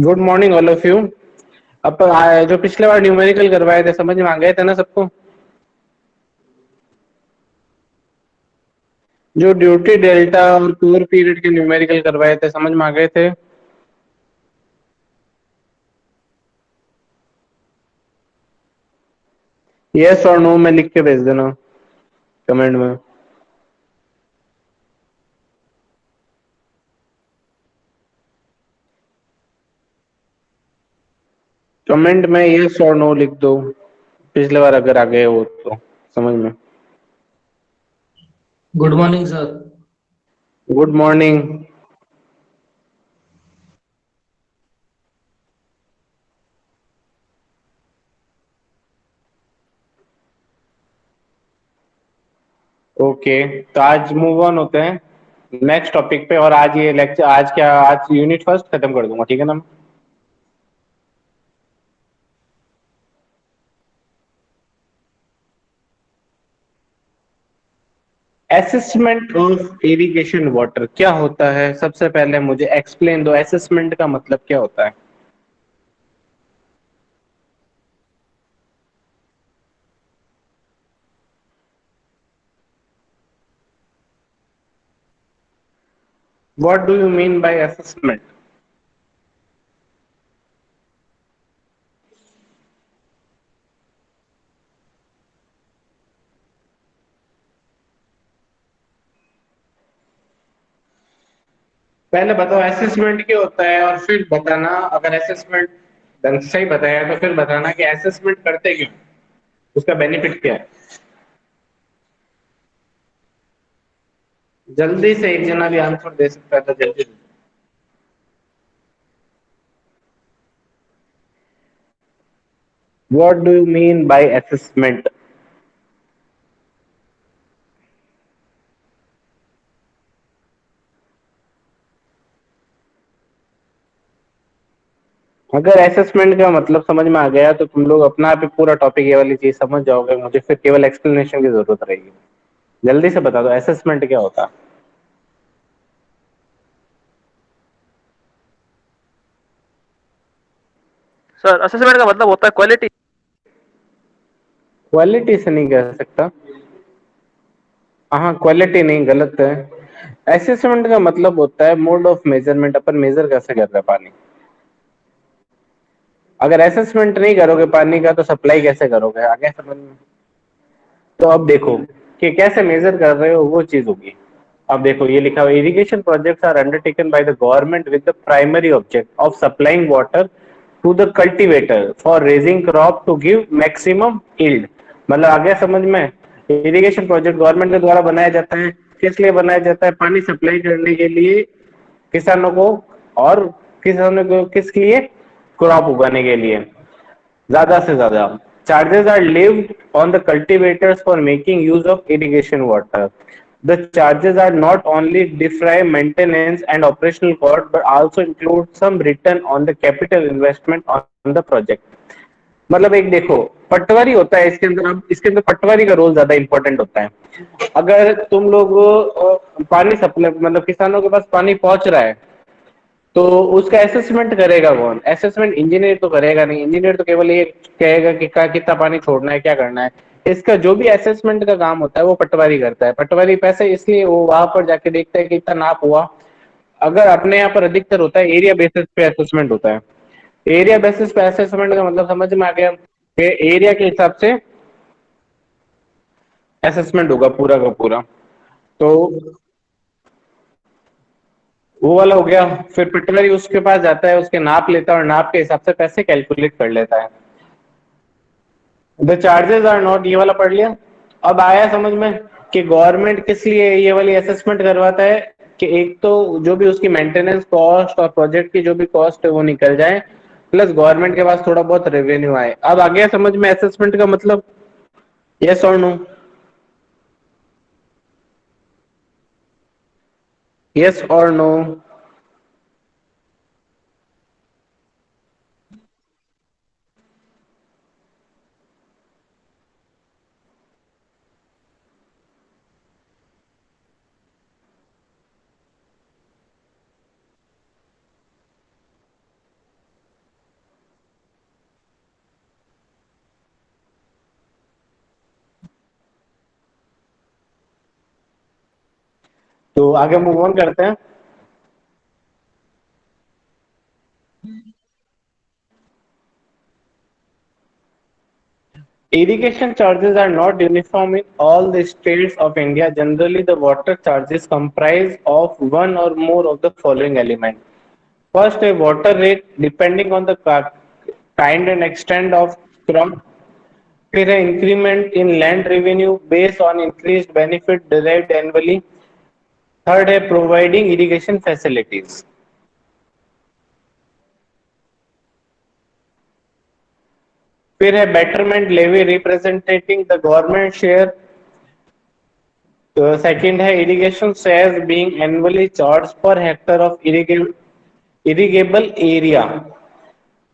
Good morning all of you. अब जो पिछले बार न्यूमेरिकल करवाए थे समझ में आ गए थे ना सबको। जो ड्यूटी डेल्टा और टूर पीरियड के न्यूमेरिकल करवाए थे समझ में आ गए थे। यस और नो में लिख के भेज देना कमेंट में। कमेंट में यस और नो लिख दो, पिछले बार अगर आ गए हो तो समझ में। Good morning sir. Good morning. Okay, तो आज मूव ऑन होते हैं नेक्स्ट टॉपिक पे। और आज ये लेक्चर, आज क्या, आज यूनिट फर्स्ट खत्म कर दूंगा, ठीक है ना। असेसमेंट ऑफ इरिगेशन वाटर क्या होता है? सबसे पहले मुझे एक्सप्लेन दो, असेसमेंट का मतलब क्या होता है। What do you mean by assessment? पहले बताओ असेसमेंट क्या होता है और फिर बताना, अगर असेसमेंट ढंग से सही बताया तो फिर बताना कि असेसमेंट करते क्यों, उसका बेनिफिट क्या है। जल्दी से एक जना भी आंसर दे सकता है तो जल्दी। What do you mean by assessment? अगर असेसमेंट का मतलब समझ में आ गया तो तुम लोग अपना भी पूरा टॉपिक ये वाली चीज समझ जाओगे, मुझे फिर केवल एक्सप्लेनेशन की जरूरत रहेगी। जल्दी से बता दो असेसमेंट क्या होता है। सर असेसमेंट का मतलब होता है क्वालिटी। क्वालिटी से नहीं कह सकता। हाँ, क्वालिटी नहीं, गलत है। असेसमेंट का मतलब होता है मोड ऑफ मेजरमेंट, अपन मेजर कैसे कर रहे हैं पानी। अगर असेसमेंट नहीं करोगे पानी का तो सप्लाई कैसे करोगे, आगे समझ में। तो अब देखो कि कैसे मेजर कर रहे हो वो चीज होगी। अब देखो ये लिखा हुआ, irrigation projects are undertaken by the government with the primary object of supplying water to the cultivator for raising crop to give maximum yield. मतलब आगे समझ में। इरिगेशन प्रोजेक्ट गवर्नमेंट के द्वारा बनाया जाता है, किस लिए बनाया जाता है? पानी सप्लाई करने के लिए किसानों को। और किसानों को किस लिए? क्रॉप उगाने के लिए ज्यादा से ज्यादा। Charges are levied on the cultivators for making use of irrigation water. The charges are not only defray maintenance and operational cost but also include some return on the capital investment on the project. मतलब एक देखो, पटवारी होता है इसके अंदर। अब इसके अंदर पटवारी का रोल ज्यादा इंपॉर्टेंट होता है। अगर तुम लोग पानी सप्लाई, मतलब किसानों के पास पानी पहुंच रहा है तो उसका असेसमेंट करेगा कौन? असेसमेंट इंजीनियर तो करेगा नहीं। इंजीनियर तो केवल ये कहेगा कि कितना पानी छोड़ना है, क्या करना है। इसका जो भी असेसमेंट का काम होता है वो पटवारी करता है। पटवारी पैसे इसलिए वो वहां पर जाके देखता है कि इतना नाप हुआ। अगर अपने यहाँ पर अधिकतर होता है एरिया बेसिस पे असेसमेंट होता है। एरिया बेसिस पे असेसमेंट का मतलब समझ में आ गया कि एरिया के हिसाब से असेसमेंट होगा पूरा का पूरा। तो वो वाला हो गया। फिर पटवारी उसके पास जाता है, उसके नाप लेता है और नाप के हिसाब से पैसे कैलकुलेट कर लेता है। द चार्जेस आर नॉट, ये वाला पढ़ लिया। अब आया समझ में कि गवर्नमेंट किस लिए ये वाली असेसमेंट करवाता है। कि एक तो जो भी उसकी मेंटेनेंस कॉस्ट और प्रोजेक्ट की जो भी कॉस्ट है वो निकल जाए, प्लस गवर्नमेंट के पास थोड़ा बहुत रेवेन्यू आए। अब आ गया समझ में असेसमेंट का मतलब। यस और नो? यस और नो? तो आगे मूव ऑन करते हैं। Irrigation charges are not uniform in all the states of India. Generally, the water charges comprise of one or more of the following elements. First, a water rate depending on the kind and extent of crop. फिर है increment in land revenue based on increased benefit derived annually. Third है providing irrigation facilities. फिर है betterment levy representing the government share. Second है irrigation shares being annually charged per hectare of irrigable area.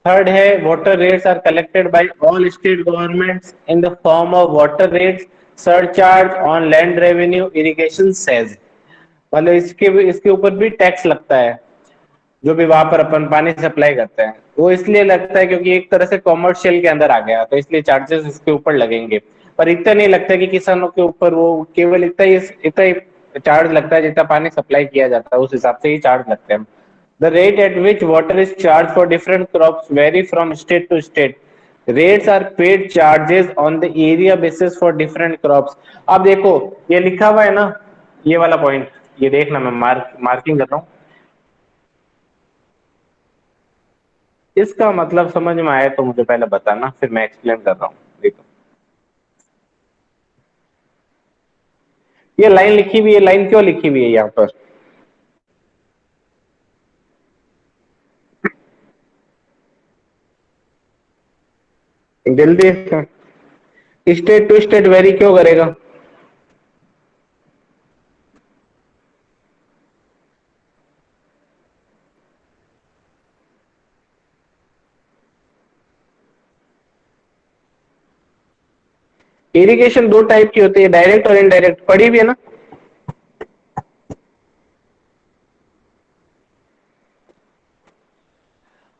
Third है water rates are collected by all state governments in the form of water rates, surcharge on land revenue, irrigation cess. मतलब इसके ऊपर भी tax लगता है, जो भी वहां पर अपन पानी सप्लाई करते हैं वो इसलिए लगता है क्योंकि एक तरह से कॉमर्शियल के अंदर आ गया, तो इसलिए चार्जेस इसके ऊपर लगेंगे। पर इतना नहीं लगता कि किसानों के ऊपर वो केवल इतना ही चार्ज लगता है जितना पानी सप्लाई किया जाता है, उस हिसाब से ही चार्ज लगते हैं। The rate at which water is charged for different crops vary from state to state. Rates are paid charges on the area basis for different crops. अब देखो ये लिखा हुआ है ना, ये वाला पॉइंट, ये देखना मैं मार्किंग कर रहा हूँ। इसका मतलब समझ में आया तो मुझे पहले बताना, फिर मैं एक्सप्लेन कर रहा हूँ। देखो ये लाइन लिखी हुई है, लाइन क्यों लिखी हुई है यहाँ पर? जल्दी, स्टेट टू स्टेट वेरी क्यों करेगा? इरिगेशन दो टाइप की होती है, डायरेक्ट और इनडायरेक्ट, पड़ी भी है ना।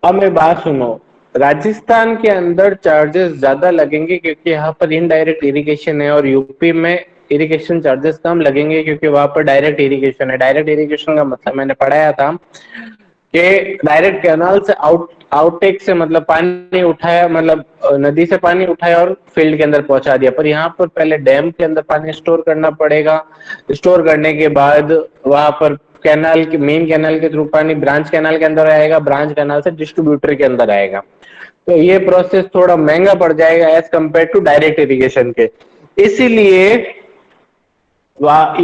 अब मैं बात सुनो, राजस्थान के अंदर चार्जेस ज्यादा लगेंगे क्योंकि यहाँ पर इनडायरेक्ट इरिगेशन है, और यूपी में इरिगेशन चार्जेस कम लगेंगे क्योंकि वहां पर डायरेक्ट इरिगेशन है। डायरेक्ट इरिगेशन का मतलब मैंने पढ़ाया था कि डायरेक्ट कैनाल से आउटटेक से मतलब पानी उठाया, मतलब नदी से पानी उठाया और फील्ड के अंदर पहुंचा दिया। पर यहाँ पर पहले डैम के अंदर पानी स्टोर करना पड़ेगा, स्टोर करने के बाद वहां पर कैनाल के मेन कैनाल के थ्रू पानी ब्रांच कैनाल के अंदर आएगा, ब्रांच कैनाल से डिस्ट्रीब्यूटर के अंदर आएगा। तो ये प्रोसेस थोड़ा महंगा पड़ जाएगा as compare to direct irrigation के। इसीलिए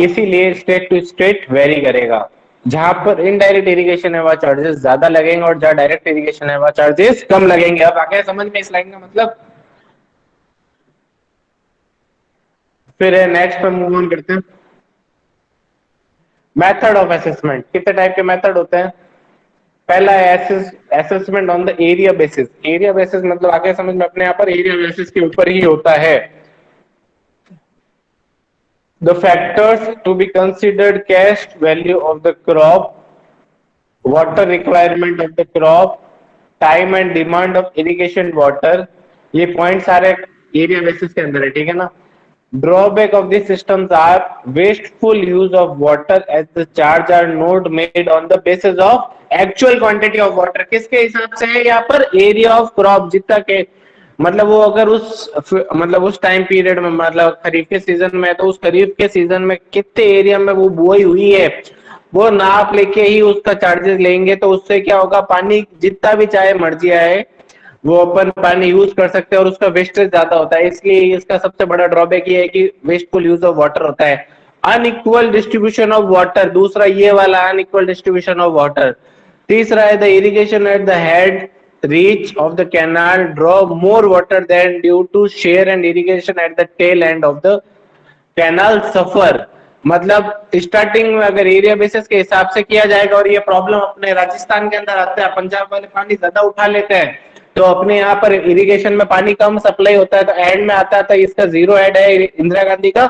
इसीलिए स्टेट टू स्टेट वेरी करेगा। जहां पर इनडायरेक्ट इरिगेशन है वहां चार्जेस ज्यादा लगेंगे, और जहां डायरेक्ट इरिगेशन है वहां चार्जेस कम लगेंगे। अब आगे समझ में इस लाइन का मतलब। फिर नेक्स्ट पे मूव ऑन करते हैं। मेथड ऑफ असेसमेंट, कितने टाइप के मेथड होते हैं? पहला है assessment on the area basis. Area basis मतलब आगे समझ में अपने यहाँ पर एरिया बेसिस के ऊपर ही होता है। The factors to be considered: cash value of the crop, water requirement of the crop, time and demand of irrigation water। ये पॉइंट सारे एरिया बेसिस के अंदर है, ठीक है ना। Drawback of this systems are wasteful use of water as the charge are not made on the basis of actual quantity of water. किसके हिसाब से है यहाँ पर? एरिया ऑफ क्रॉप, जितना के मतलब वो अगर उस टाइम पीरियड में, मतलब खरीफ के सीजन में, तो उस खरीफ के सीजन में कितने एरिया में वो बुआई हुई है वो नाप लेके ही उसका चार्जेस लेंगे। तो उससे क्या होगा, पानी जितना भी चाहे मर्जी आए वो अपन पानी यूज कर सकते हैं, और उसका वेस्टेज ज्यादा होता है। इसलिए इसका सबसे बड़ा ड्रॉबैक ये है कि वेस्टफुल यूज ऑफ वाटर होता है। अनइक्वल डिस्ट्रीब्यूशन ऑफ वाटर, दूसरा ये वाला अनइक्वल डिस्ट्रीब्यूशन ऑफ वाटर। तीसरा है the irrigation at the head reach of the canal draw more water than due to share and irrigation at the tail end of the canal suffer। मतलब starting में अगर area basis के हिसाब से किया जाएगा, और ये प्रॉब्लम अपने राजस्थान के अंदर आता है, पंजाब वाले पानी ज्यादा उठा लेते हैं तो अपने यहाँ पर इरिगेशन में पानी कम सप्लाई होता है, तो एंड में आता था इसका जीरो एड है इंदिरा गांधी का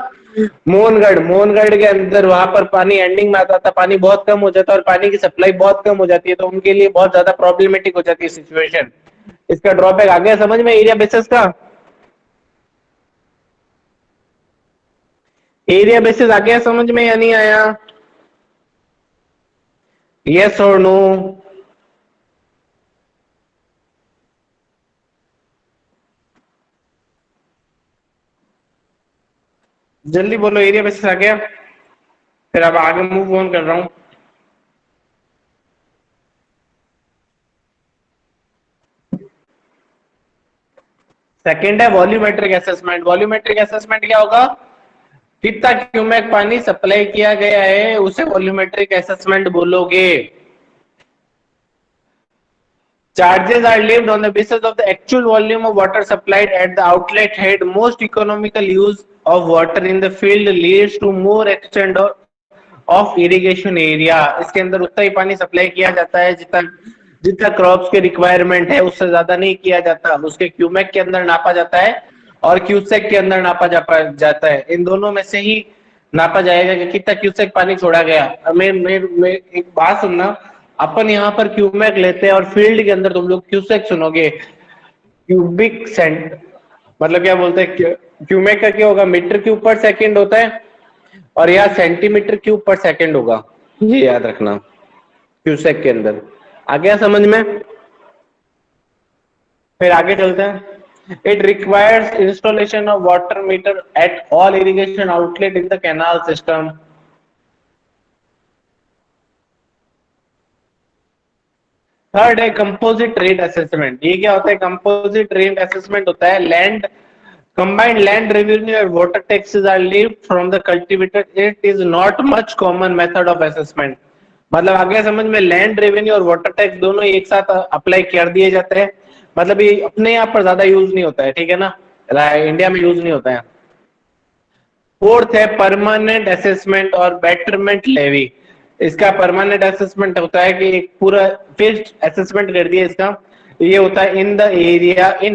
मोहनगढ़ के अंदर, वहां पर पानी एंडिंग में आता था, पानी बहुत कम हो जाता है और पानी की सप्लाई बहुत कम हो जाती है, तो उनके लिए बहुत ज्यादा प्रॉब्लमेटिक हो जाती है सिचुएशन। इसका ड्रॉबैक आ गया समझ में एरिया बेसिस का? एरिया बेसिस आ गया समझ में या नहीं आया? यस और नो? जल्दी बोलो, एरिया बेसिस आ गया? फिर अब आगे मूव ऑन कर रहा हूं। सेकंड है वॉल्यूमेट्रिक असेसमेंट। वॉल्यूमेट्रिक असेसमेंट क्या होगा? कितना क्यूमेक पानी सप्लाई किया गया है उसे वॉल्यूमेट्रिक असेसमेंट बोलोगे। Charges are levied on the basis of the actual volume of water supplied at the outlet head. Most economical use of water in the field leads to more extent of irrigation area. इसके अंदर उतना ही पानी supply किया जाता है जितना जितना crops के रिक्वायरमेंट है, उससे ज्यादा नहीं किया जाता। उसके क्यूमेक के अंदर नापा जाता है और क्यूसेक के अंदर नापा जाता है। इन दोनों में से ही नापा जाएगा कि कितना क्यूसेक पानी छोड़ा गया। मैं एक बात सुनना, अपन यहाँ पर क्यूमेक लेते हैं और फील्ड के अंदर तुम लोग क्यूसेक सुनोगे। क्यूबिक सेंट मतलब क्या बोलते हैं? क्यूमेक का क्या होगा? मीटर क्यूब पर सेकंड होता है और यहाँ सेंटीमीटर क्यूब पर सेकंड होगा, ये याद रखना क्यूसेक के अंदर। आ गया समझ में? फिर आगे चलते हैं। It requires installation of water meter at all irrigation outlet in the canal system. Third है कंपोजिट रेट असेसमेंट। ये क्या होता है? कंपोजिट रेट असेसमेंट होता है land combined land revenue and water taxes are levied from the cultivator. It is not much common method of assessment. मतलब आगे समझ में, लैंड रेवेन्यू और वाटर टैक्स दोनों एक साथ अप्लाई कर दिए जाते हैं। मतलब ये अपने यहाँ पर ज्यादा यूज नहीं होता है, ठीक है ना? इंडिया में यूज नहीं होता है। फोर्थ है परमानेंट असेसमेंट और बेटरमेंट लेवी। इसका परमानेंट असेसमेंट होता है कि एक पूरा फिक्स्ड असेसमेंट कर दिया इसका। ये होता है in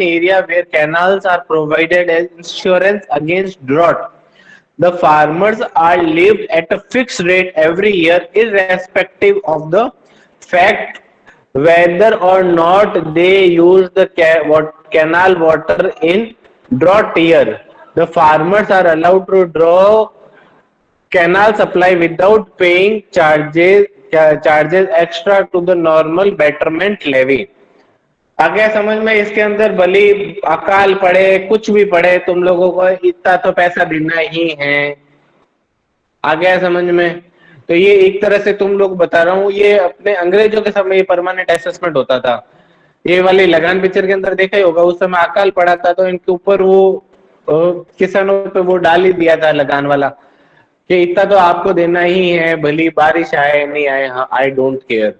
area where canals are provided as insurance against drought. The farmers are lived at a fixed rate every year, irrespective of the fact whether or not they use the canal water in drought year. The farmers are allowed to draw canal supply without paying charges extra to the normal betterment levy. आगे समझ में? इसके अंदर भले अकाल पड़े कुछ भी पड़े, तुम लोगों को इतना तो पैसा देना ही है। आ गया समझ में? तो ये एक तरह से तुम लोग बता रहा हूँ, ये अपने अंग्रेजों के समय ये परमानेंट असेसमेंट होता था। ये वाली लगान पिक्चर के अंदर देखा ही होगा, उस समय अकाल पड़ा था तो इनके ऊपर वो किसानों पे वो डाल ही दिया था लगान वाला कि इतना तो आपको देना ही है, भली बारिश आए नहीं आए, हाँ आई डोंट केयर।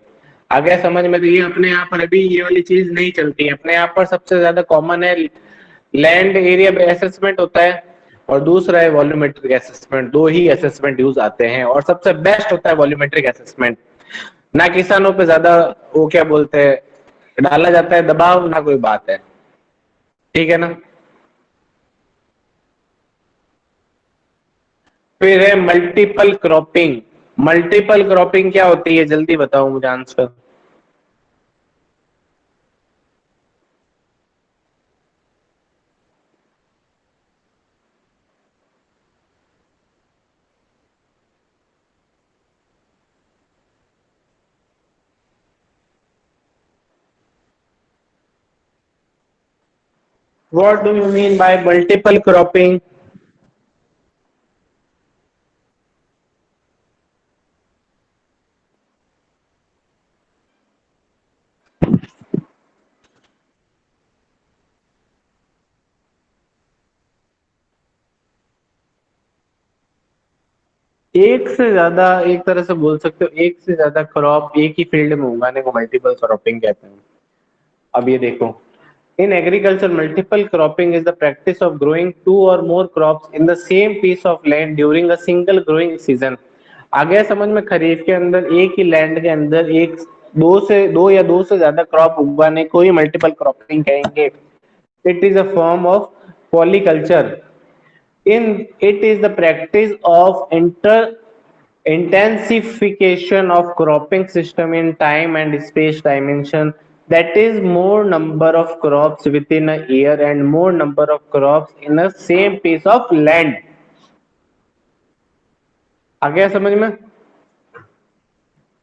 आ गया समझ में? तो ये अपने यहाँ पर अभी ये वाली चीज नहीं चलती है। अपने यहाँ पर सबसे ज्यादा कॉमन है लैंड एरिया असेसमेंट होता है और दूसरा है वॉल्यूमेट्रिक असेसमेंट। दो ही असेसमेंट यूज आते हैं और सबसे बेस्ट होता है वॉल्यूमेट्रिक असेसमेंट। ना किसानों पे ज्यादा वो क्या बोलते हैं डाला जाता है दबाव, ना कोई बात है, ठीक है ना? फिर है मल्टीपल क्रॉपिंग। मल्टीपल क्रॉपिंग क्या होती है जल्दी बताओ मुझे answer. What do you mean by multiple cropping? एक से ज्यादा, एक तरह से बोल सकते हो एक से ज्यादा क्रॉप एक ही फील्ड में उगाने को मल्टीपल क्रॉपिंग कहते हैं। अब ये देखो, in agriculture multiple cropping is the practice of growing two or more crops in the same piece of land during a single growing season. आ गया समझ में? खरीफ के अंदर एक ही लैंड के अंदर एक दो या दो से ज्यादा क्रॉप उगाने को ही मल्टीपल क्रॉपिंग कहेंगे। It is a form of polyculture. In it is the practice of intensification of cropping system in time and space dimension, that is more number of crops within a year and more number of crops in a same piece of land। आ गया समझ में?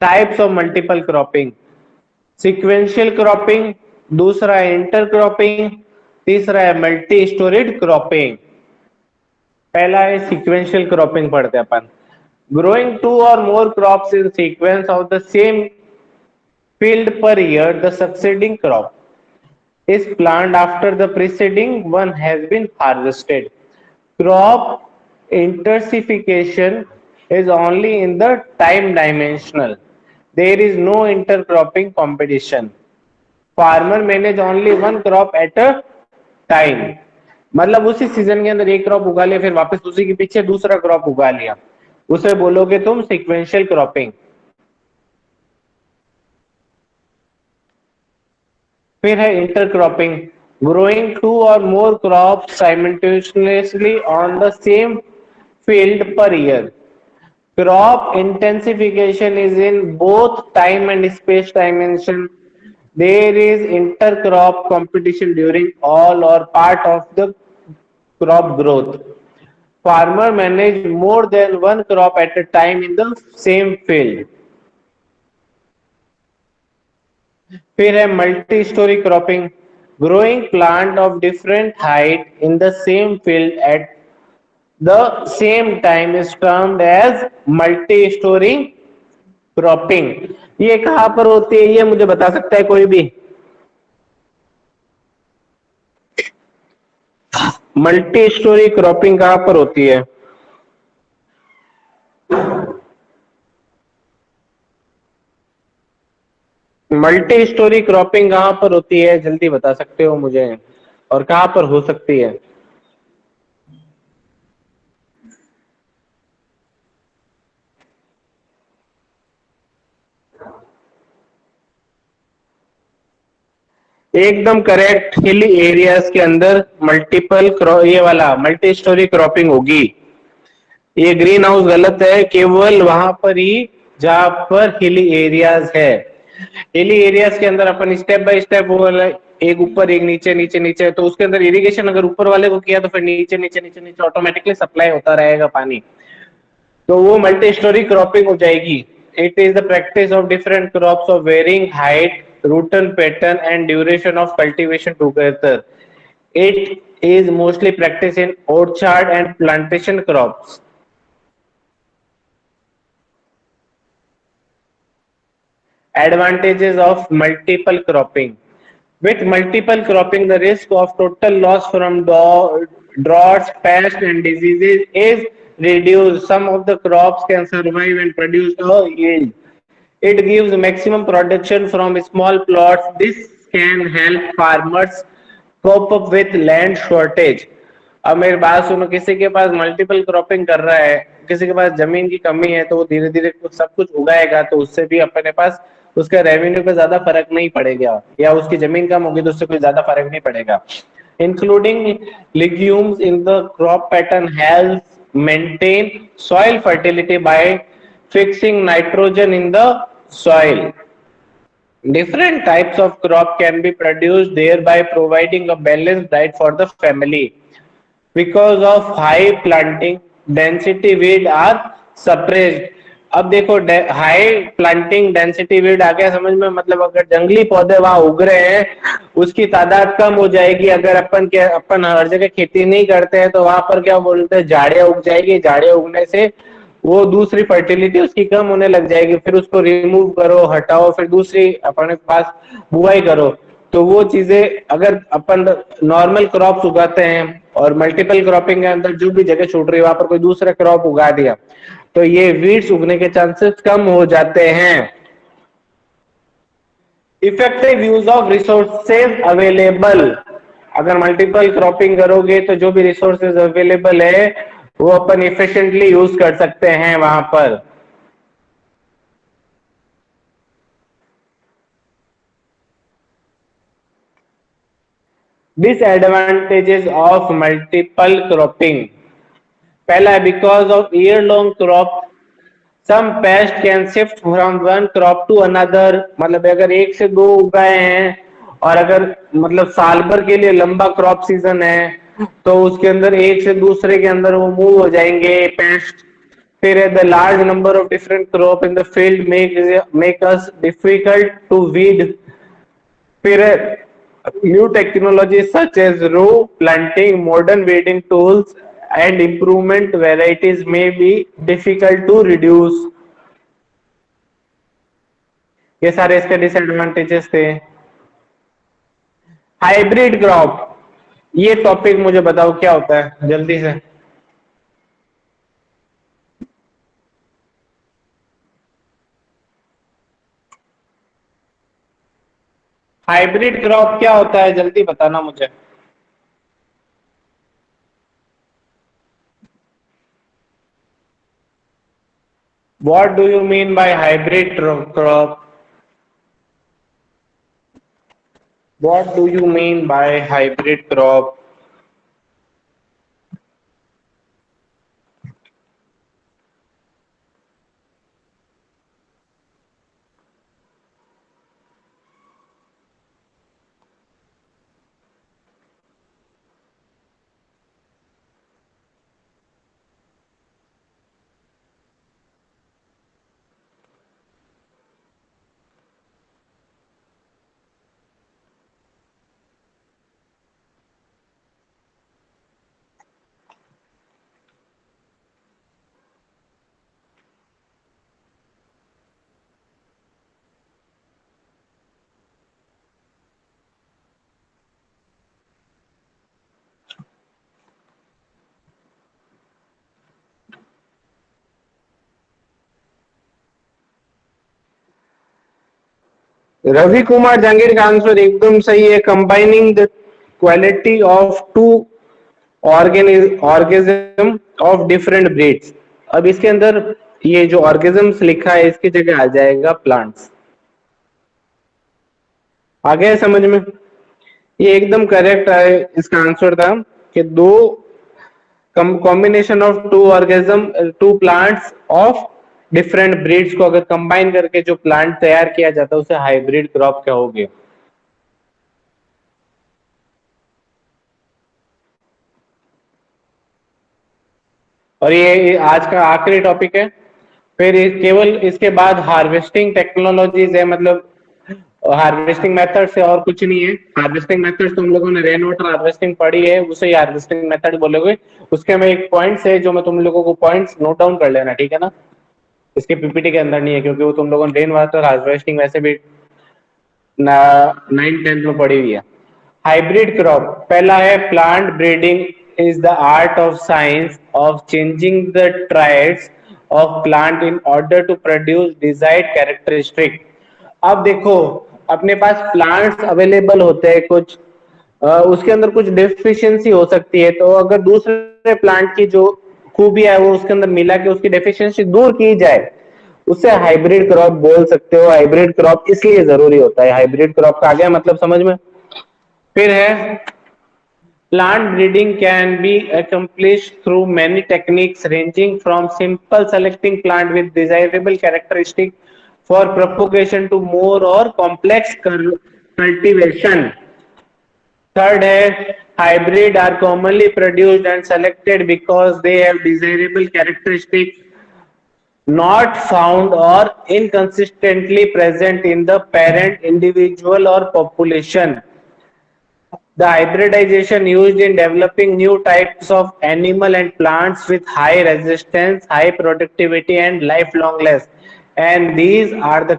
Types of multiple cropping, sequential cropping, दूसरा है inter cropping, तीसरा है multi storeyed cropping. पहला है sequential cropping पढ़ते हैं अपन। Growing two or more crops in sequence of the same field per year, the succeeding crop is planted after the preceding one has been harvested. Crop intensification is only in the time dimensional. There is no intercropping competition. Farmer manage only one crop at a time. मतलब उसी season के अंदर एक crop उगा लिया, फिर वापस उसी के पीछे दूसरा क्रॉप उगा लिया, उसे बोलोगे तुम सीक्वेंशियल क्रॉपिंग। फिर है intercropping, growing two or more crop simultaneously on the same field per year. Crop intensification is in both time and space dimension. There is intercrop competition during all or part of the crop growth. Farmer manage more than one crop at a time in the same field. फिर है multi storey cropping, growing plant of different height in the same field at the same time is termed as multi storey cropping. ये कहां पर होती है, ये मुझे बता सकता है कोई भी? मल्टी स्टोरी क्रॉपिंग कहां पर होती है? मल्टी स्टोरी क्रॉपिंग कहां पर होती है, जल्दी बता सकते हो मुझे, और कहां पर हो सकती है? एकदम करेक्ट, हिली एरियाज के अंदर मल्टीपल ये वाला मल्टी स्टोरी क्रॉपिंग होगी। ये ग्रीन हाउस गलत है, केवल वहां पर ही जहां पर हिली एरियाज है। हिली एरियाज के अंदर अपन स्टेप बाय स्टेप वो एक ऊपर एक नीचे नीचे नीचे, तो उसके अंदर इरिगेशन अगर ऊपर वाले को किया तो फिर नीचे नीचे नीचे नीचे ऑटोमेटिकली सप्लाई होता रहेगा पानी, तो वो मल्टी स्टोरी क्रॉपिंग हो जाएगी। It is the practice of different crops of varying height, rooting pattern and duration of cultivation together. It is mostly practiced in orchard and plantation crops. Advantages of multiple cropping. With multiple cropping, the risk of total loss from droughts, pests, and diseases is reduced. Some of the crops can survive and produce a yield. It gives maximum production from small plots. This can help farmers cope up with land shortage. अब मेरी बात सुनो, किसी के पास multiple cropping कर रहा है, किसी के पास जमीन की कमी है, तो वो धीरे धीरे सब कुछ उगाएगा, तो उससे भी अपने पास उसका रेवेन्यू पे ज्यादा फर्क नहीं पड़ेगा, या उसकी जमीन कम होगी तो उससे कोई ज्यादा फर्क नहीं पड़ेगा। Including legumes in the crop pattern helps maintain soil fertility by fixing nitrogen in the soil. Different types of crop can be produced, thereby providing a balanced diet for the family. Because of high planting density, weed are suppressed. अब देखो high planting density weed आ गया समझ में, मतलब अगर जंगली पौधे वहां उग रहे हैं उसकी तादाद कम हो जाएगी। अगर अपन हर जगह खेती नहीं करते हैं तो वहां पर क्या बोलते हैं, झाड़ियां उग जाएगी, झाड़ियां उगने से वो दूसरी फर्टिलिटी उसकी कम होने लग जाएगी, फिर उसको रिमूव करो, हटाओ, फिर दूसरी अपने पास बुआई करो। तो वो चीजें अगर अपन नॉर्मल क्रॉप्स उगाते हैं और मल्टीपल क्रॉपिंग के अंदर जो भी जगह छूट रही है वहां पर कोई दूसरा क्रॉप उगा दिया, तो ये वीड्स उगने के चांसेस कम हो जाते हैं। Effective use of resources available, अगर मल्टीपल क्रॉपिंग करोगे तो जो भी रिसोर्सेज अवेलेबल है वो अपन इफिशिएंटली यूज कर सकते हैं वहां पर। डिसएडवांटेजेस ऑफ मल्टीपल क्रॉपिंग, पहला है because of year long crop some pest can shift from one crop to another. मतलब अगर एक से दो उगाए हैं और अगर मतलब साल भर के लिए लंबा क्रॉप सीजन है तो उसके अंदर एक से दूसरे के अंदर वो मूव हो जाएंगे पेस्ट। फिर है the large number of different crop in the field make us difficult to weed. फिर है new technology such as row planting modern weeding tools and improvement varieties may be difficult to reduce. ये सारे इसके disadvantages थे। Hybrid crop, ये topic मुझे बताओ क्या होता है जल्दी से। हाइब्रिड क्रॉप क्या होता है जल्दी बताना मुझे। What do you mean by hybrid crop? What do you mean by hybrid crop? Ravi Kumar Jahangir का आंसर एकदम सही है। Combining the quality of two organism of different breeds. अब इसके अंदर ये जो ऑर्गेनिज्म्स लिखा है इसकी जगह आ जाएगा प्लांट्स। आ गया समझ में? ये एकदम करेक्ट है। इसका आंसर था कि दो combination of two organism to plants of different breeds को अगर कंबाइन करके जो प्लांट तैयार किया जाता है उसे हाइब्रिड क्रॉप कहोगे। और ये आज का आखिरी टॉपिक है। फिर केवल इसके बाद हार्वेस्टिंग टेक्नोलॉजीज है, मतलब हार्वेस्टिंग मेथड से और कुछ नहीं है। हार्वेस्टिंग मेथड तुम लोगों ने रेन वाटर हार्वेस्टिंग पढ़ी है, उसे हार्वेस्टिंग मेथड बोलोगे। उसके में एक पॉइंट्स है जो मैं तुम लोगों को पॉइंट्स नोट डाउन कर लेना, ठीक है ना। इसके पीपीटी के अंदर नहीं है क्योंकि वो तुम लोगों ने रेन वाटर हार्वेस्टिंग वैसे भी 9th-10th में पड़ी हुई है। हाइब्रिड क्रॉप पहला है plant breeding is the art of science of changing the traits of plant in order to produce desired characteristic. अब देखो अपने पास प्लांट्स अवेलेबल होते हैं कुछ, उसके अंदर कुछ डेफिशिएंसी हो सकती है, तो अगर दूसरे प्लांट की जो खूबी है वो उसके अंदर मिला के उसकी डेफिशिएंसी दूर की जाए, उसे हाइब्रिड क्रॉप बोल सकते हो। हाइब्रिड क्रॉप इसलिए जरूरी होता है। हाइब्रिड क्रॉप का आ गया मतलब समझ में। फिर है plant breeding can be accomplished through many techniques ranging from simple selecting plant with desirable characteristic for propagation to more or complex cultivation. Third है hybrid are commonly produced and selected because they have desirable characteristics not found or inconsistently present in the parent individual or population. The hybridization used in developing new types of animal and plants with high resistance, high productivity and lifelong life. And these are the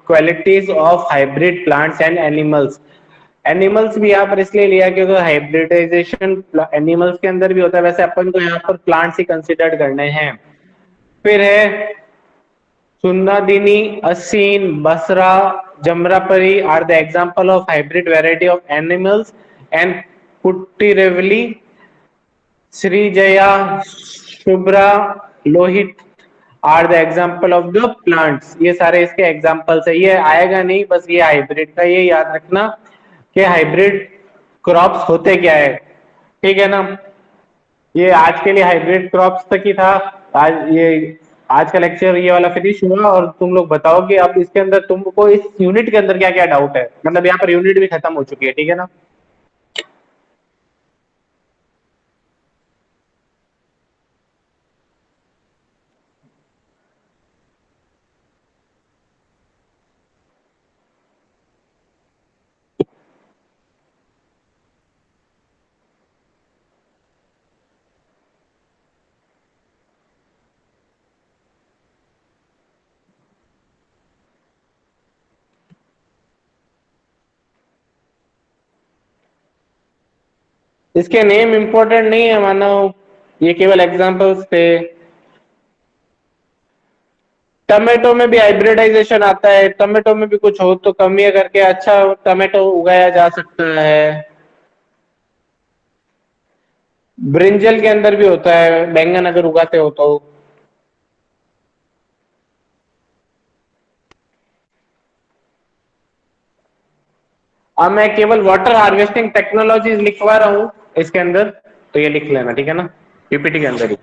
qualities of hybrid plants and animals. Animals भी यहाँ पर इसलिए लिया क्योंकि hybridisation animals के अंदर भी होता है, वैसे अपन को यहाँ पर प्लांट्स ही कंसिडर करने हैं। फिर है Sundadini, Asin, Basra, Jamrapari are the example of hybrid variety of animals, and Puttirevli, Srijaya, Shubhra, Lohit are the example of the plants. ये सारे इसके examples है। ये आएगा नहीं, बस ये हाइब्रिड का ये याद रखना कि हाइब्रिड क्रॉप्स होते क्या है, ठीक है ना। ये आज के लिए हाइब्रिड क्रॉप्स तक ही था। आज का लेक्चर ये वाला फिनिश हुआ और तुम लोग बताओ कि अब इसके अंदर तुमको इस यूनिट के अंदर क्या क्या डाउट है। मतलब यहाँ पर यूनिट भी खत्म हो चुकी है, ठीक है ना। इसके नेम इंपॉर्टेंट नहीं है मानो, ये केवल एग्जांपल्स थे। टमाटो में भी हाइब्रिडाइजेशन आता है, टमाटो में भी कुछ हो तो कमियां करके अच्छा टमाटो उगाया जा सकता है। ब्रिंजल के अंदर भी होता है, बैंगन अगर उगाते हो तो। अब मैं केवल वाटर हार्वेस्टिंग टेक्नोलॉजीज लिखवा रहा हूं इसके अंदर, तो ये लिख लेना, ठीक है ना, पीपीटी के अंदर ही।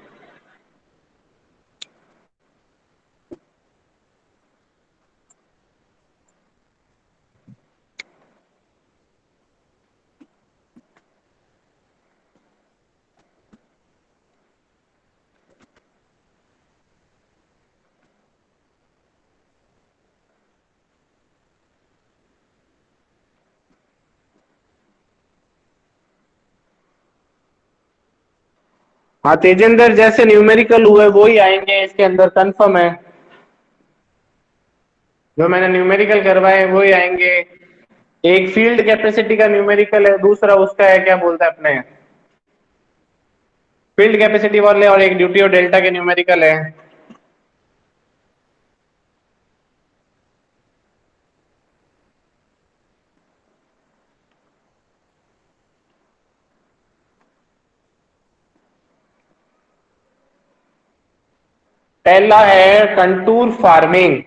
हाँ तेजेंद्र, जैसे न्यूमेरिकल हुए वो ही आएंगे इसके अंदर, कंफर्म है। जो मैंने न्यूमेरिकल करवाए वो ही आएंगे। एक फील्ड कैपेसिटी का न्यूमेरिकल है, दूसरा उसका है क्या बोलते हैं अपने, फील्ड कैपेसिटी वाले, और एक ड्यूटी और डेल्टा के न्यूमेरिकल है। पहला है कंटूर फार्मिंग,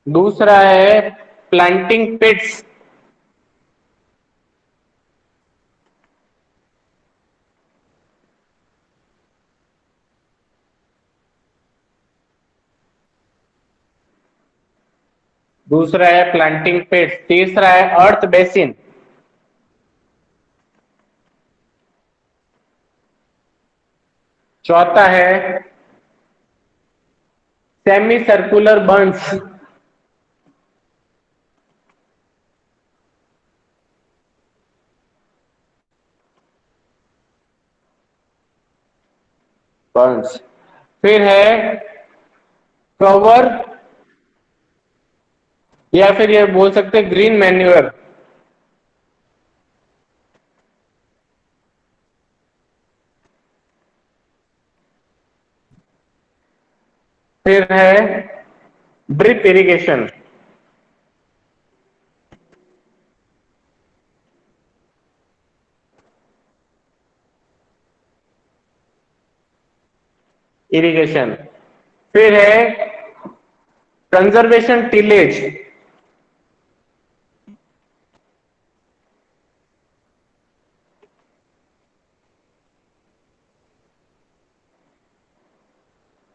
दूसरा है प्लांटिंग पिट्स, दूसरा है प्लांटिंग पिट्स, तीसरा है अर्थ बेसिन, चौथा है सेमी सर्कुलर बर्न्स, बर्न्स, फिर है कवर, या फिर ये बोल सकते हैं ग्रीन मैन्यूअर, फिर है ड्रिप इरिगेशन, इरिगेशन, फिर है conservation tillage,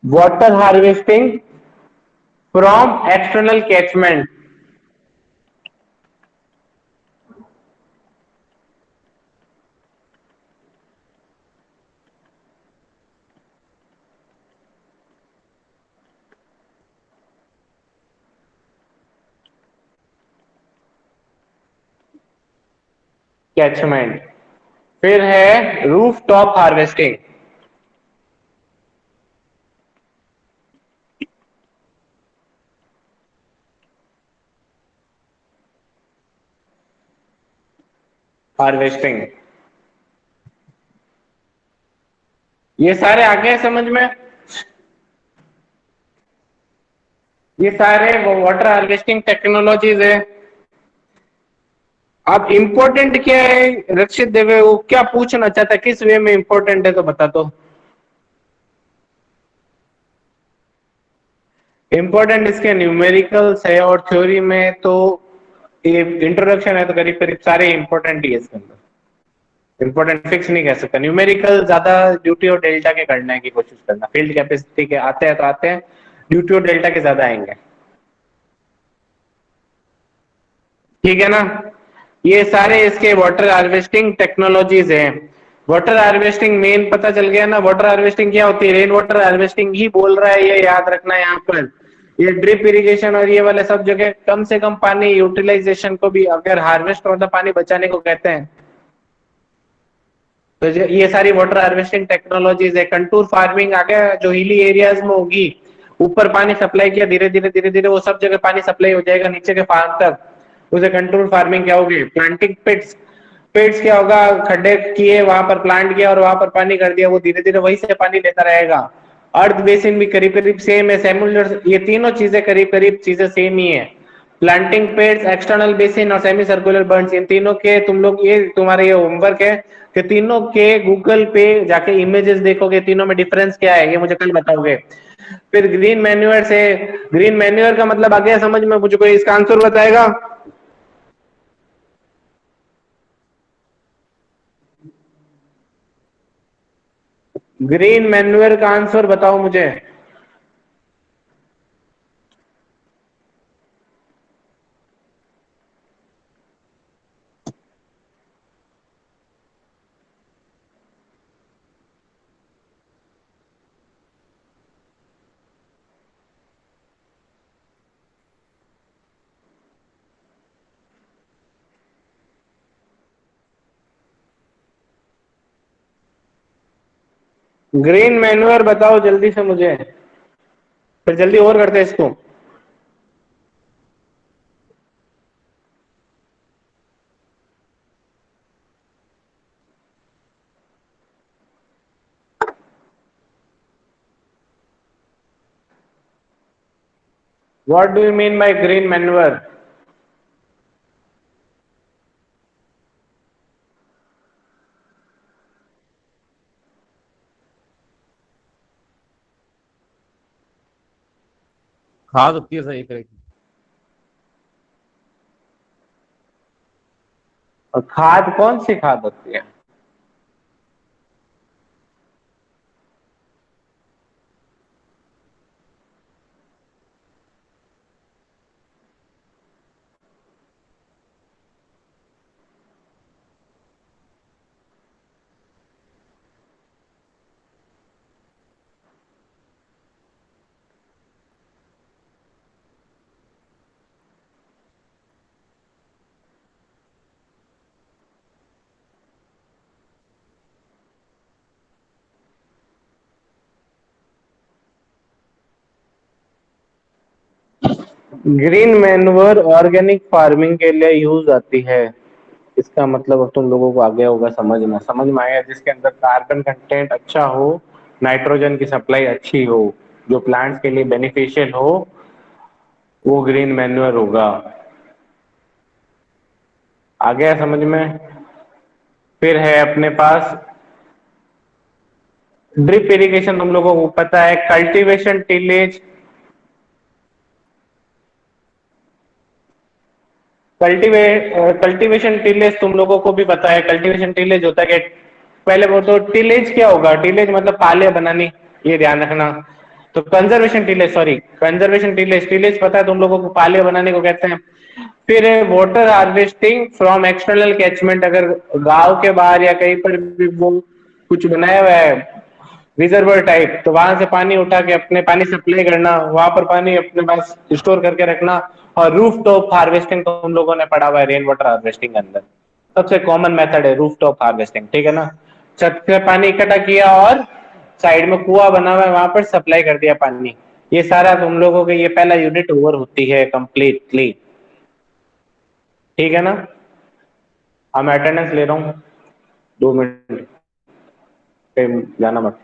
water harvesting from external catchment, catchment, फिर है रूफ टॉप हार्वेस्टिंग, हार्वेस्टिंग। ये सारे आ गए समझ में, ये सारे वो वाटर हार्वेस्टिंग टेक्नोलॉजीज है। अब इम्पोर्टेंट क्या है रक्षित देवे, वो क्या पूछना चाहता है, किस वे में इम्पोर्टेंट है तो बता दो। इम्पोर्टेंट इसके न्यूमेरिकल्स है, और थ्योरी में तो ये इंट्रोडक्शन है तो करीब करीब सारे इंपॉर्टेंट ही है इसके अंदर। इंपॉर्टेंट फिक्स नहीं कह सकता, न्यूमेरिकल ज्यादा ड्यूटी और डेल्टा के करने की कोशिश करना, फील्ड कैपेसिटी के आते हैं तो आते हैं, ड्यूटी और डेल्टा के ज्यादा आएंगे, ठीक है ना। ये सारे इसके वाटर हार्वेस्टिंग टेक्नोलॉजीज हैं। वाटर हार्वेस्टिंग मेन पता चल गया ना, वाटर हार्वेस्टिंग क्या होती है, रेन वाटर हार्वेस्टिंग ही बोल रहा है, ये याद रखना है यहाँ पर। ये ड्रिप इरिगेशन और ये वाले सब जगह कम से कम पानी यूटिलाइजेशन को भी अगर हार्वेस्ट मतलब पानी बचाने को कहते हैं, तो ये सारी वाटर हार्वेस्टिंग टेक्नोलॉजीज है। कंटूर फार्मिंग आ गया, जो हिली एरियाज में होगी, ऊपर पानी सप्लाई किया, धीरे धीरे वो सब जगह पानी सप्लाई हो जाएगा नीचे के फार्म तक, उसे कंट्रोल फार्मिंग क्या होगी। प्लांटिंग पिट्स, पेड्स क्या होगा, खड्डे किए, वहां पर प्लांट किया और वहां पर पानी कर दिया, वो धीरे धीरे वहीं से पानी लेता रहेगा। अर्थ बेसिन भी करीब करीब सेम है, सेमुलर, ये तीनों चीजें करीब करीब चीजें सेम ही है। प्लांटिंग पेड्स, एक्सटर्नल बेसिन और सेमी सर्कुलर बर्न्स, इन तीनों के तुम लोग, ये तुम्हारे ये होमवर्क है कि तीनों के गूगल पे जाके इमेजेस देखोगे, तीनों में डिफरेंस क्या है ये मुझे कल बताओगे। फिर ग्रीन मैन्योर से, ग्रीन मैन्योर का मतलब आ गया समझ में, मुझे कोई इसका आंसर बताएगा? ग्रीन मैन्योर का आंसर बताओ मुझे। ग्रीन मैन्योर बताओ जल्दी से मुझे, फिर जल्दी और करते हैं इसको। What do you mean by green manure? खाद होती है सही तरह की। और खाद कौन सी खाद होती है? ग्रीन मैन्योर ऑर्गेनिक फार्मिंग के लिए यूज आती है। इसका मतलब अब तुम लोगों को आ गया होगा समझ में आया, जिसके अंदर कार्बन कंटेंट अच्छा हो, नाइट्रोजन की सप्लाई अच्छी हो, जो प्लांट्स के लिए बेनिफिशियल हो, वो ग्रीन मैन्योर होगा। आ गया समझ में? फिर है अपने पास ड्रिप इरिगेशन, तुम लोगों को पता है, कल्टीवेशन टिलेज। कल्टीवेशन टिलेज तुम लोगों को भी पता है, कल्टीवेशन टिलेज होता है कि पहले वो तो टिलेज क्या होगा, टिलेज मतलब पाले बनानी, ये ध्यान रखना। तो conservation tillage, sorry conservation tillage, tillage पता है तुम लोगों को, पाले बनाने को कहते हैं। फिर है water harvesting from external catchment, अगर गांव के बाहर या कहीं पर भी वो कुछ बनाया हुआ है रिजर्वर टाइप, तो वहां से पानी उठा के अपने पानी सप्लाई करना, वहां पर पानी अपने पास स्टोर करके रखना। और रूफ टॉप हार्वेस्टिंग तो हम लोगों ने पढ़ा हुआ है रेन वाटर हार्वेस्टिंग के अंदर, सबसे कॉमन मेथड है रूफ टॉप हार्वेस्टिंग, ठीक है ना। छत से पानी इकट्ठा किया और साइड में कुआं बना हुआ है, वहां पर सप्लाई कर दिया पानी। ये सारा तुम लोगों के, ये पहला यूनिट ओवर होती है कंप्लीटली, ठीक है ना। अब मैं अटेंडेंस ले रहा हूँ, 2 मिनट, कहीं जाना मत।